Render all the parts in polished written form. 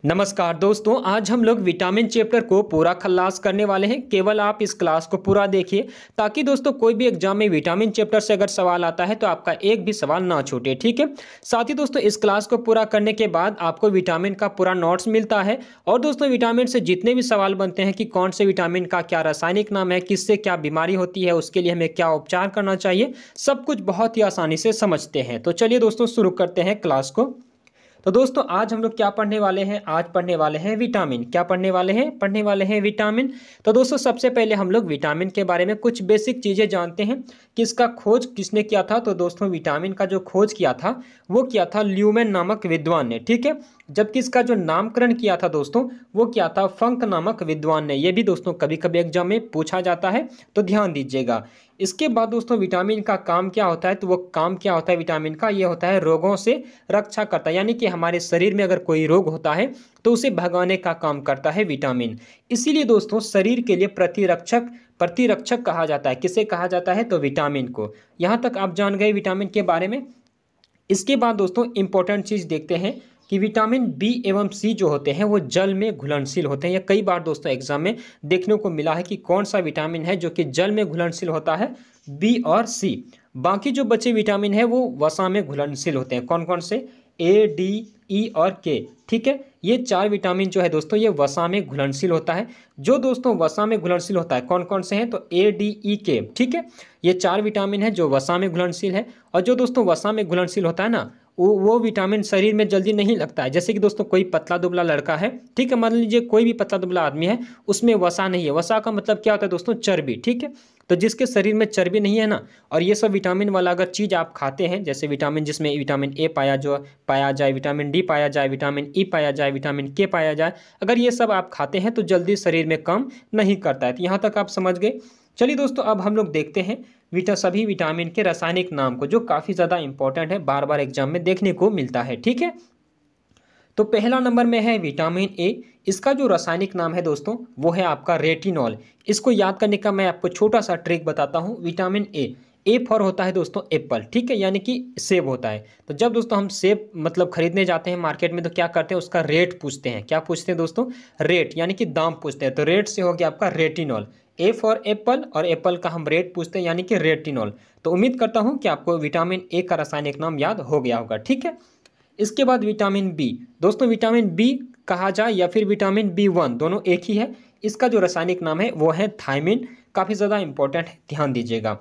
नमस्कार दोस्तों, आज हम लोग विटामिन चैप्टर को पूरा खल्लास करने वाले हैं। केवल आप इस क्लास को पूरा देखिए ताकि दोस्तों कोई भी एग्जाम में विटामिन चैप्टर से अगर सवाल आता है तो आपका एक भी सवाल ना छूटे। ठीक है। साथ ही दोस्तों इस क्लास को पूरा करने के बाद आपको विटामिन का पूरा नोट्स मिलता है और दोस्तों विटामिन से जितने भी सवाल बनते हैं कि कौन से विटामिन का क्या रासायनिक नाम है, किससे क्या बीमारी होती है, उसके लिए हमें क्या उपचार करना चाहिए, सब कुछ बहुत ही आसानी से समझते हैं। तो चलिए दोस्तों शुरू करते हैं क्लास को। तो दोस्तों आज हम लोग क्या पढ़ने वाले हैं? आज पढ़ने वाले हैं विटामिन। क्या पढ़ने वाले हैं? पढ़ने वाले हैं विटामिन। तो दोस्तों सबसे पहले हम लोग विटामिन के बारे में कुछ बेसिक चीज़ें जानते हैं कि इसका खोज किसने किया था। तो दोस्तों विटामिन का जो खोज किया था वो किया था ल्यूमेन नामक विद्वान ने। ठीक है। जबकि इसका जो नामकरण किया था दोस्तों वो किया था फंक नामक विद्वान ने। ये भी दोस्तों कभी कभी एग्जाम में पूछा जाता है तो ध्यान दीजिएगा। इसके बाद दोस्तों विटामिन का काम क्या होता है? तो वो काम क्या होता है विटामिन का? ये होता है रोगों से रक्षा करता है, यानी कि हमारे शरीर में अगर कोई रोग होता है तो उसे भगाने का काम करता है विटामिन। इसीलिए दोस्तों शरीर के लिए प्रतिरक्षक कहा जाता है। किसे कहा जाता है? तो विटामिन को। यहाँ तक आप जान गए विटामिन के बारे में। इसके बाद दोस्तों इंपॉर्टेंट चीज़ देखते हैं कि विटामिन बी एवं सी जो होते हैं वो जल में घुलनशील होते हैं। या कई बार दोस्तों एग्जाम में देखने को मिला है कि कौन सा विटामिन है जो कि जल में घुलनशील होता है? बी और सी। बाकी जो बचे विटामिन है वो वसा में घुलनशील होते हैं। कौन कौन से? ए, डी, ई और के। ठीक है। ये चार विटामिन जो है दोस्तों ये वसा में घुलनशील होता है। जो दोस्तों वसा में घुलनशील होता है कौन कौन से हैं? तो ए, डी, ई, के। ठीक है। ये चार विटामिन है जो वसा में घुलनशील है। और जो दोस्तों वसा में घुलनशील होता है ना वो विटामिन शरीर में जल्दी नहीं लगता है। जैसे कि दोस्तों कोई पतला दुबला लड़का है, ठीक है, मान लीजिए कोई भी पतला दुबला आदमी है, उसमें वसा नहीं है। वसा का मतलब क्या होता है दोस्तों? चर्बी। ठीक है। तो जिसके शरीर में चर्बी नहीं है ना, और ये सब विटामिन वाला अगर चीज़ आप खाते हैं, जैसे विटामिन जिसमें विटामिन ए पाया जाए, विटामिन डी पाया जाए, विटामिन ई पाया जाए, विटामिन के पाया जाए, अगर ये सब आप खाते हैं तो जल्दी शरीर में काम नहीं करता है। तो यहाँ तक आप समझ गए। चलिए दोस्तों अब हम लोग देखते हैं सभी विटामिन के रासायनिक नाम को, जो काफ़ी ज़्यादा इंपॉर्टेंट है, बार बार एग्जाम में देखने को मिलता है। ठीक है। तो पहला नंबर में है विटामिन ए। इसका जो रासायनिक नाम है दोस्तों वो है आपका रेटिनॉल। इसको याद करने का मैं आपको छोटा सा ट्रिक बताता हूँ। विटामिन ए फॉर होता है दोस्तों एप्पल। ठीक है, यानी कि सेब होता है। तो जब दोस्तों हम सेब मतलब खरीदने जाते हैं मार्केट में तो क्या करते हैं? उसका रेट पूछते हैं। क्या पूछते हैं दोस्तों? रेट, यानी कि दाम पूछते हैं। तो रेट से हो गया आपका रेटिनॉल। ए फॉर एप्पल और एप्पल का हम रेट पूछते हैं यानी कि रेटिनॉल। तो उम्मीद करता हूँ कि आपको विटामिन ए का रासायनिक नाम याद हो गया होगा। ठीक है। इसके बाद विटामिन बी। दोस्तों विटामिन बी कहा जाए या फिर विटामिन बी1 दोनों एक ही है। इसका जो रासायनिक नाम है वो है थायमिन। काफ़ी ज़्यादा इंपॉर्टेंट है, ध्यान दीजिएगा।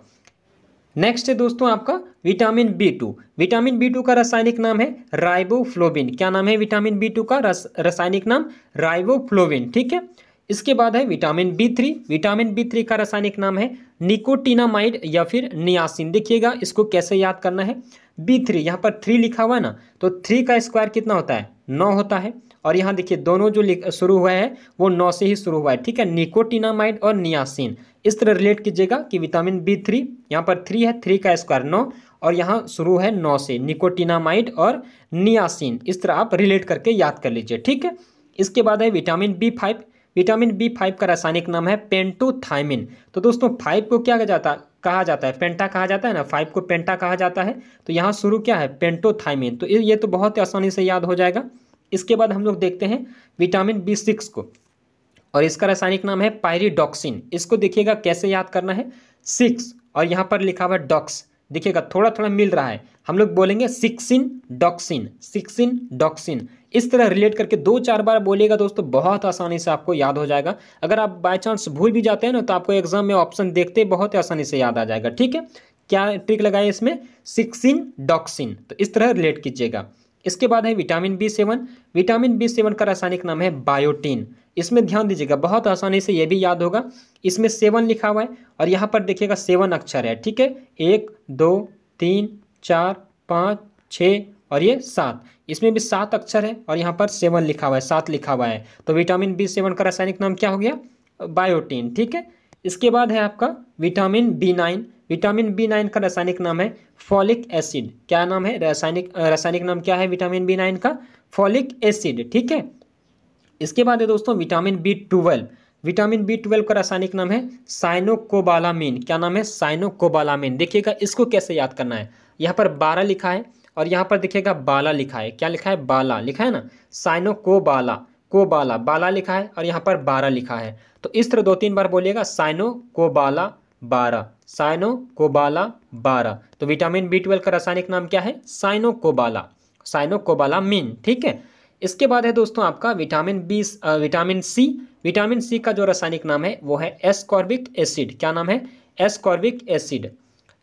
नेक्स्ट है दोस्तों आपका विटामिन बी2। विटामिन बी2 का रासायनिक नाम है राइबोफ्लोविन। क्या नाम है विटामिन बी2 का रासायनिक नाम? राइबोफ्लोविन। ठीक है। इसके बाद है विटामिन बी3। विटामिन बी3 का रासायनिक नाम है निकोटिनामाइड या फिर नियासिन। देखिएगा इसको कैसे याद करना है। बी3 यहाँ पर 3 लिखा हुआ है ना, तो 3 का स्क्वायर कितना होता है? 9 होता है। और यहाँ देखिए दोनों जो शुरू हुआ है वो 9 से ही शुरू हुआ है। ठीक है। निकोटिनामाइड और नियासिन इस तरह रिलेट कीजिएगा कि विटामिन बी3 यहाँ पर 3 है, 3 का स्क्वायर 9, और यहाँ शुरू है 9 से, निकोटिनामाइड और नियासिन। इस तरह आप रिलेट करके याद कर लीजिए। ठीक है। इसके बाद है विटामिन बी5। विटामिन बी5 का रासायनिक नाम है पेंटोथायमिन। तो दोस्तों 5 को क्या कहा जाता है? पेंटा कहा जाता है ना, 5 को पेंटा कहा जाता है। तो यहाँ शुरू क्या है? पेंटोथायमिन। तो ये तो बहुत ही आसानी से याद हो जाएगा। इसके बाद हम लोग देखते हैं विटामिन बी6 को, और इसका रासायनिक नाम है पायरिडॉक्सिन। इसको देखिएगा कैसे याद करना है। 6 और यहाँ पर लिखा हुआ डॉक्स, देखिएगा थोड़ा थोड़ा मिल रहा है। हम लोग बोलेंगे सिक्सिन डॉक्सिन, सिक्सिन डॉक्सिन। इस तरह रिलेट करके 2-4 बार बोलिएगा दोस्तों, बहुत आसानी से आपको याद हो जाएगा। अगर आप बाय चांस भूल भी जाते हैं ना तो आपको एग्जाम में ऑप्शन देखते बहुत आसानी से याद आ जाएगा। ठीक है। क्या ट्रिक लगाए इसमें? सिक्सिन डॉक्सिन। तो इस तरह रिलेट कीजिएगा। इसके बाद है विटामिन बी7। विटामिन बी7 का रासायनिक नाम है बायोटीन। इसमें ध्यान दीजिएगा, बहुत आसानी से ये भी याद होगा। इसमें 7 लिखा हुआ है और यहाँ पर देखिएगा 7 अक्षर है। ठीक है। 1 2 3 4 5 6 और ये 7, इसमें भी 7 अक्षर है और यहाँ पर 7 लिखा हुआ है, 7 लिखा हुआ है। तो विटामिन बी7 का रासायनिक नाम क्या हो गया? बायोटीन। ठीक है। इसके बाद है आपका विटामिन बी9। विटामिन बी9 का रासायनिक नाम है फॉलिक एसिड। क्या नाम है? रासायनिक नाम क्या है विटामिन बी9 का? Folic acid. ठीक है। इसके बाद है दोस्तों विटामिन बी12। विटामिन बी12 का रासायनिक नाम है साइनोकोबालामिन। क्या नाम है? साइनोकोबालामिन। देखिएगा इसको कैसे याद करना है। यहाँ पर 12 लिखा है और यहाँ पर देखिएगा बाला लिखा है। क्या लिखा है? बाला लिखा है ना, साइनोकोबाला। कोबाला, बाला लिखा है और यहाँ पर 12 लिखा है। तो इस तरह 2-3 बार बोलिएगा, साइनो कोबाला 12, साइनो कोबाला 12। तो विटामिन B12 का रासायनिक नाम क्या है? साइनो कोबाला, साइनो कोबालामिन। ठीक है। इसके बाद है दोस्तों आपका विटामिन सी। विटामिन सी का जो रासायनिक नाम है वो है एस्कॉर्बिक एसिड। क्या नाम है? Ascorbic acid.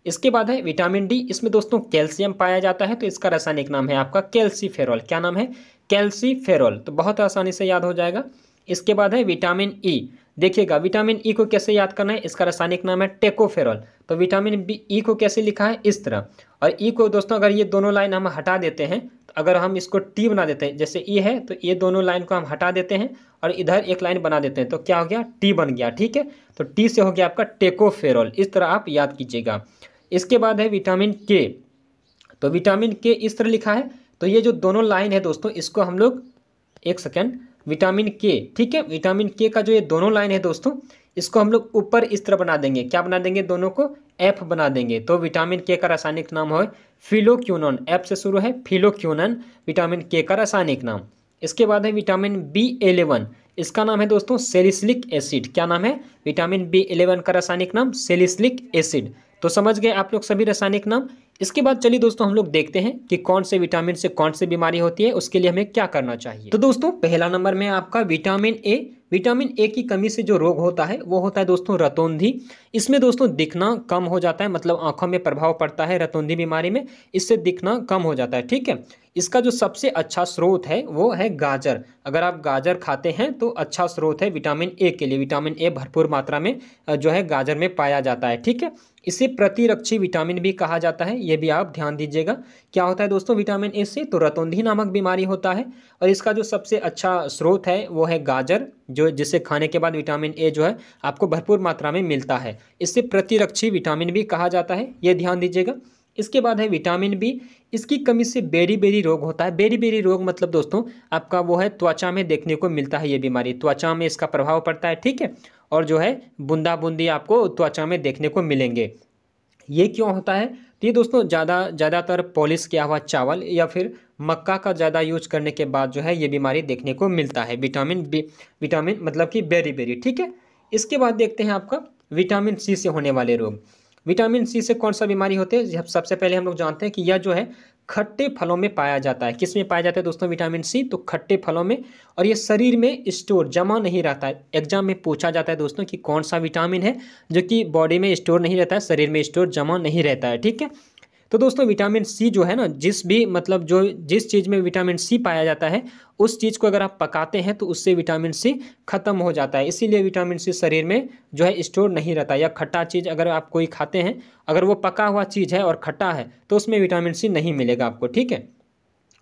इसके बाद है विटामिन डी। इसमें दोस्तों कैल्शियम पाया जाता है, तो इसका रासायनिक नाम है आपका कैल्सीफेरॉल। क्या नाम है? कैल्सीफेरॉल। तो बहुत आसानी से याद हो जाएगा। इसके बाद है विटामिन ई। देखिएगा विटामिन ई को कैसे याद करना है, इसका रासायनिक नाम है टेकोफेरॉल। तो विटामिन ई को कैसे लिखा है? इस तरह। और ई को दोस्तों अगर ये दोनों लाइन हम हटा देते हैं, तो अगर हम इसको टी बना देते हैं, जैसे ई है तो ये दोनों लाइन को हम हटा देते हैं और इधर एक लाइन बना देते हैं, तो क्या हो गया? टी बन गया। ठीक है। तो टी से हो गया आपका टेकोफेरॉल। इस तरह आप याद कीजिएगा। इसके बाद है विटामिन के। तो विटामिन के इस तरह लिखा है। तो ये जो दोनों लाइन है दोस्तों, इसको हम लोग, एक सेकेंड, विटामिन के, ठीक है, विटामिन के का जो ये दोनों लाइन है दोस्तों, इसको हम लोग ऊपर इस तरह बना देंगे। क्या बना देंगे? दोनों को एफ बना देंगे। तो विटामिन के का रासायनिक नाम है फिलोक्यूनोन। एफ से शुरू है, फिलोक्यूनन विटामिन के का रासायनिक नाम। इसके बाद है विटामिन B11। इसका नाम है दोस्तों सेलिसिलिक एसिड। क्या नाम है? विटामिन B11 का रासायनिक नाम सेलिसिलिक एसिड। तो समझ गए आप लोग सभी रासायनिक नाम। इसके बाद चलिए दोस्तों हम लोग देखते हैं कि कौन से विटामिन से कौन सी बीमारी होती है, उसके लिए हमें क्या करना चाहिए। तो दोस्तों पहला नंबर में आपका विटामिन ए। विटामिन ए की कमी से जो रोग होता है वो होता है दोस्तों रतौंधी। इसमें दोस्तों दिखना कम हो जाता है, मतलब आंखों में प्रभाव पड़ता है रतौंधी बीमारी में, इससे दिखना कम हो जाता है। ठीक है। इसका जो सबसे अच्छा स्रोत है वो है गाजर। अगर आप गाजर खाते हैं तो अच्छा स्रोत है विटामिन ए के लिए। विटामिन ए भरपूर मात्रा में जो है गाजर में पाया जाता है। ठीक है। इसे प्रतिरक्षी विटामिन भी कहा जाता है, ये भी आप ध्यान दीजिएगा। क्या होता है दोस्तों विटामिन ए से? तो रतौंधी नामक बीमारी होता है और इसका जो सबसे अच्छा स्रोत है वो है गाजर, जो जिसे खाने के बाद विटामिन ए जो है आपको भरपूर मात्रा में मिलता है। इससे प्रतिरक्षी विटामिन भी कहा जाता है, ये ध्यान दीजिएगा। इसके बाद है विटामिन बी। इसकी कमी से बेरी बेरी रोग होता है। बेरी बेरी रोग मतलब दोस्तों आपका वो है त्वचा में देखने को मिलता है, ये बीमारी त्वचा में इसका प्रभाव पड़ता है। ठीक है। और जो है बूंदा बूंदी आपको त्वचा में देखने को मिलेंगे। ये क्यों होता है? तो ये दोस्तों ज़्यादातर पॉलिश किया हुआ चावल या फिर मक्का का ज़्यादा यूज करने के बाद जो है ये बीमारी देखने को मिलता है। विटामिन बी, विटामिन मतलब कि बेरी बेरी। ठीक है। इसके बाद देखते हैं आपका विटामिन सी से होने वाले रोग। विटामिन सी से कौन सा बीमारी होती है? सबसे पहले हम लोग जानते हैं कि यह जो है खट्टे फलों में पाया जाता है। किस में पाया जाता है दोस्तों विटामिन सी? तो खट्टे फलों में। और ये शरीर में स्टोर जमा नहीं रहता है। एग्जाम में पूछा जाता है दोस्तों कि कौन सा विटामिन है जो कि बॉडी में स्टोर नहीं रहता है, शरीर में स्टोर जमा नहीं रहता है। ठीक है। तो दोस्तों विटामिन सी जो है ना, जिस चीज़ में विटामिन सी पाया जाता है उस चीज़ को अगर आप पकाते हैं तो उससे विटामिन सी खत्म हो जाता है। इसीलिए विटामिन सी शरीर में जो है स्टोर नहीं रहता। या खट्टा चीज़ अगर आप कोई खाते हैं, अगर वो पका हुआ चीज़ है और खट्टा है तो उसमें विटामिन सी नहीं मिलेगा आपको। ठीक है।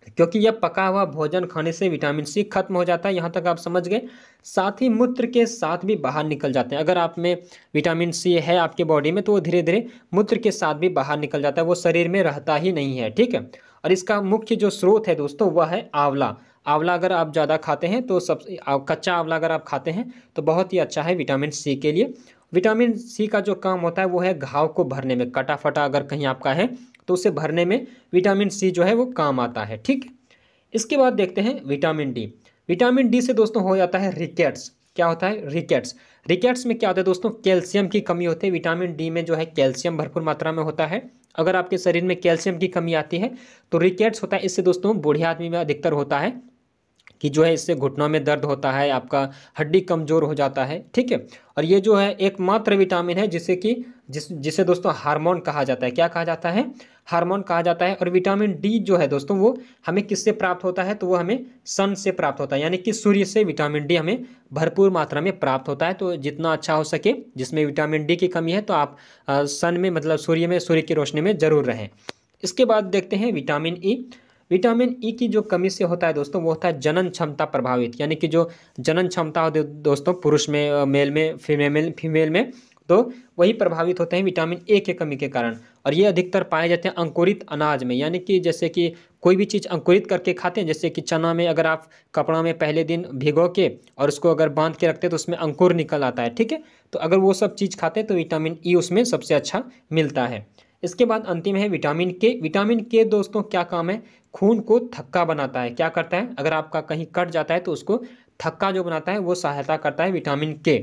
क्योंकि यह पका हुआ भोजन खाने से विटामिन सी खत्म हो जाता है। यहाँ तक आप समझ गए। साथ ही मूत्र के साथ भी बाहर निकल जाते हैं। अगर आप में विटामिन सी है आपके बॉडी में तो वो धीरे धीरे मूत्र के साथ भी बाहर निकल जाता है, वो शरीर में रहता ही नहीं है। ठीक है। और इसका मुख्य जो स्रोत है दोस्तों वह है आंवला। आंवला अगर आप ज़्यादा खाते हैं तो कच्चा आंवला अगर आप खाते हैं तो बहुत ही अच्छा है विटामिन सी के लिए। विटामिन सी का जो काम होता है वो है घाव को भरने में। कटा फटा अगर कहीं आपका है तो उसे भरने में विटामिन सी जो है वो काम आता है। ठीक। इसके बाद देखते हैं विटामिन डी। विटामिन डी से दोस्तों हो जाता है रिकेट्स। क्या होता है? रिकेट्स। रिकेट्स में क्या होता है दोस्तों? कैल्शियम की कमी होती है। विटामिन डी में जो है कैल्शियम भरपूर मात्रा में होता है। अगर आपके शरीर में कैल्शियम की कमी आती है तो रिकेट्स होता है। इससे दोस्तों बूढ़े आदमी में अधिकतर होता है कि जो है इससे घुटनों में दर्द होता है, आपका हड्डी कमज़ोर हो जाता है। ठीक है। और ये जो है एकमात्र विटामिन है जिसे दोस्तों हार्मोन कहा जाता है। क्या कहा जाता है? हार्मोन कहा जाता है। और विटामिन डी जो है दोस्तों वो हमें किससे प्राप्त होता है? तो वो हमें सन से प्राप्त होता है, यानी कि सूर्य से विटामिन डी हमें भरपूर मात्रा में प्राप्त होता है। तो जितना अच्छा हो सके, जिसमें विटामिन डी की कमी है तो आप सन में मतलब सूर्य की रोशनी में ज़रूर रहें। इसके बाद देखते हैं विटामिन ई। विटामिन ई की जो कमी से होता है दोस्तों वो होता है जनन क्षमता प्रभावित, यानी कि जो जनन क्षमता होती है दोस्तों पुरुष में, मेल में, फीमेल में, तो वही प्रभावित होते हैं विटामिन ए के कमी के कारण। और ये अधिकतर पाए जाते हैं अंकुरित अनाज में, यानी कि जैसे कि कोई भी चीज़ अंकुरित करके खाते हैं, जैसे कि चना में अगर आप कपड़ा में पहले दिन भिगो के और उसको अगर बांध के रखते हैं तो उसमें अंकुर निकल आता है। ठीक है। तो अगर वो सब चीज़ खाते हैं तो विटामिन ई उसमें सबसे अच्छा मिलता है। इसके बाद अंतिम है विटामिन के। विटामिन के दोस्तों क्या काम है, खून को थक्का बनाता है। क्या करता है, अगर आपका कहीं कट जाता है तो उसको थक्का जो बनाता है वो सहायता करता है विटामिन के।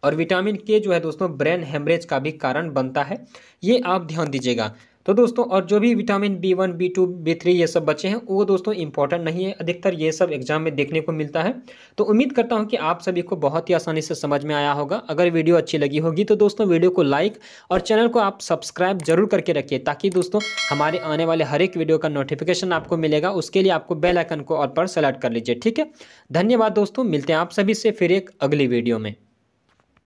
और विटामिन के जो है दोस्तों ब्रेन हेमरेज का भी कारण बनता है, ये आप ध्यान दीजिएगा। तो दोस्तों और जो भी विटामिन B1 B2 B3 ये सब बचे हैं वो दोस्तों इंपॉर्टेंट नहीं है, अधिकतर ये सब एग्जाम में देखने को मिलता है। तो उम्मीद करता हूँ कि आप सभी को बहुत ही आसानी से समझ में आया होगा। अगर वीडियो अच्छी लगी होगी तो दोस्तों वीडियो को लाइक और चैनल को आप सब्सक्राइब जरूर करके रखिए, ताकि दोस्तों हमारे आने वाले हर एक वीडियो का नोटिफिकेशन आपको मिलेगा। उसके लिए आपको बेल आइकन को ऑल पर सेलेक्ट कर लीजिए, ठीक है। धन्यवाद दोस्तों, मिलते हैं आप सभी से फिर एक अगली वीडियो में।